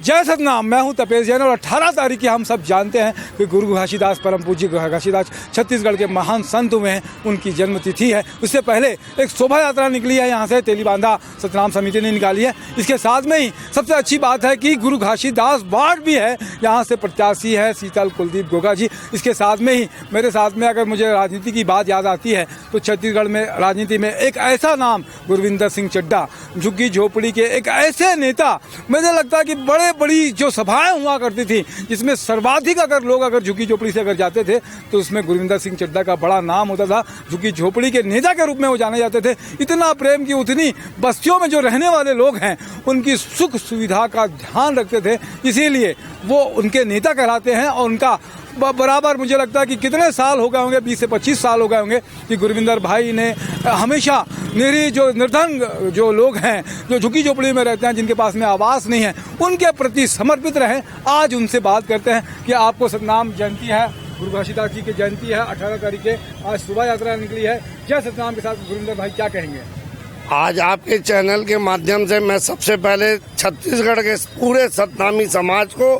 जय सतनाम। मैं हूं तपेश जैन और 18 तारीख की हम सब जानते हैं कि गुरु घासीदास परम पूज्य घासीदास छत्तीसगढ़ के महान संत हुए हैं, उनकी जन्मतिथि है। उससे पहले एक शोभा यात्रा निकली है यहाँ से, तेलीबांधा सतनाम समिति ने निकाली है। इसके साथ में ही सबसे अच्छी बात है कि गुरु घासीदास वार्ड भी है, यहाँ से प्रत्याशी है शीतल कुलदीप गोगा जी। इसके साथ में ही मेरे साथ में अगर मुझे राजनीति की बात याद आती है तो छत्तीसगढ़ में राजनीति में एक ऐसा नाम गुरविंदर सिंह चड्ढा, झुग्गी झोपड़ी के एक ऐसे नेता, मुझे लगता है कि बड़ी जो सभाएं हुआ करती थी जिसमें सर्वाधिक अगर लोग अगर झुग्गी झोपड़ी से अगर जाते थे तो उसमें गुरविंदर सिंह चड्ढा का बड़ा नाम होता था। झुग्गी झोपड़ी के नेता के रूप में वो जाने जाते थे। इतना प्रेम की उतनी बस्तियों में जो रहने वाले लोग हैं उनकी सुख सुविधा का ध्यान रखते थे, इसीलिए वो उनके नेता कहलाते हैं। और उनका बराबर मुझे लगता है कि कितने साल हो गए होंगे, 20 से 25 साल हो गए होंगे कि गुरविंदर भाई ने हमेशा मेरी जो निर्धन जो लोग हैं, जो झुग्गी झोपड़ी में रहते हैं, जिनके पास में आवास नहीं है, उनके प्रति समर्पित रहे। आज उनसे बात करते हैं कि आपको सतनाम जयंती है, गुरु घासीदास जी की जयंती है 18 तारीख के, आज शोभा यात्रा निकली है। जय सतनाम के साथ गुरविंदर भाई क्या कहेंगे? आज आपके चैनल के माध्यम से मैं सबसे पहले छत्तीसगढ़ के पूरे सतनामी समाज को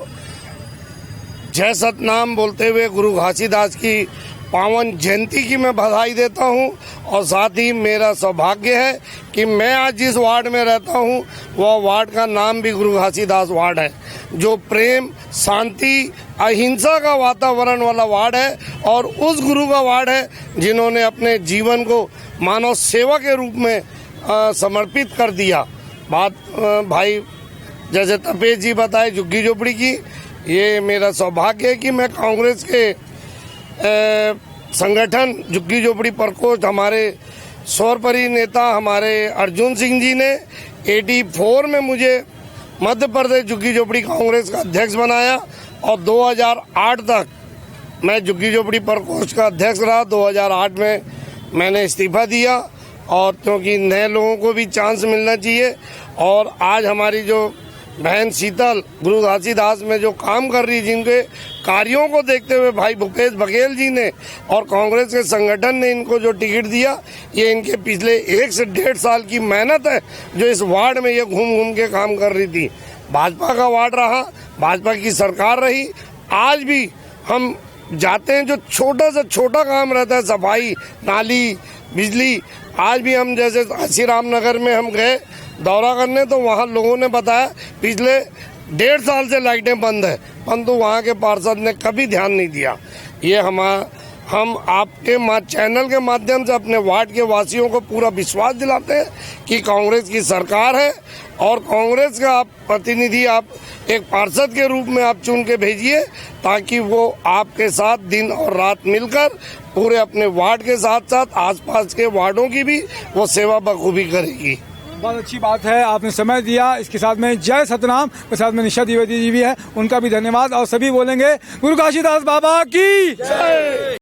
जय सतनाम बोलते हुए गुरु घासीदास की पावन जयंती की मैं बधाई देता हूं। और साथ ही मेरा सौभाग्य है कि मैं आज जिस वार्ड में रहता हूं वह वार्ड का नाम भी गुरु घासीदास वार्ड है, जो प्रेम, शांति, अहिंसा का वातावरण वाला वार्ड है। और उस गुरु का वार्ड है जिन्होंने अपने जीवन को मानव सेवा के रूप में समर्पित कर दिया। बात भाई जैसे तपेश जी बताए झुग्गी झोपड़ी की, ये मेरा सौभाग्य है कि मैं कांग्रेस के संगठन झुग्गी झोपड़ी प्रकोष्ठ हमारे सर्वोपरि नेता हमारे अर्जुन सिंह जी ने 84 में मुझे मध्य प्रदेश झुग्गी झोपड़ी कांग्रेस का अध्यक्ष बनाया और 2008 तक मैं झुग्गी झोपड़ी प्रकोष्ठ का अध्यक्ष रहा। 2008 में मैंने इस्तीफा दिया और क्योंकि नए लोगों को भी चांस मिलना चाहिए। और आज हमारी जो बहन शीतल गुरु घासीदास में जो काम कर रही, जिनके कार्यों को देखते हुए भाई भूपेश बघेल जी ने और कांग्रेस के संगठन ने इनको जो टिकट दिया, ये इनके पिछले 1 से 1.5 साल की मेहनत है जो इस वार्ड में ये घूम घूम के काम कर रही थी। भाजपा का वार्ड रहा, भाजपा की सरकार रही। आज भी हम जाते हैं, जो छोटा से छोटा काम रहता है, सफाई, नाली, बिजली, आज भी हम जैसे हसीराम नगर में हम गए दौरा करने तो वहाँ लोगों ने बताया पिछले 1.5 साल से लाइटें बंद है, परंतु वहाँ के पार्षद ने कभी ध्यान नहीं दिया। ये हम आपके चैनल के माध्यम से अपने वार्ड के वासियों को पूरा विश्वास दिलाते हैं कि कांग्रेस की सरकार है और कांग्रेस का आप प्रतिनिधि, आप एक पार्षद के रूप में आप चुन के भेजिए ताकि वो आपके साथ दिन और रात मिलकर पूरे अपने वार्ड के साथ साथ आसपास के वार्डों की भी वो सेवा बखूबी करेगी। बहुत अच्छी बात है, आपने समय दिया। इसके साथ में जय सतनाम के साथ में निशा द्विवेदी जी भी है, उनका भी धन्यवाद। और सभी बोलेंगे गुरु घासीदास बाबा की जय।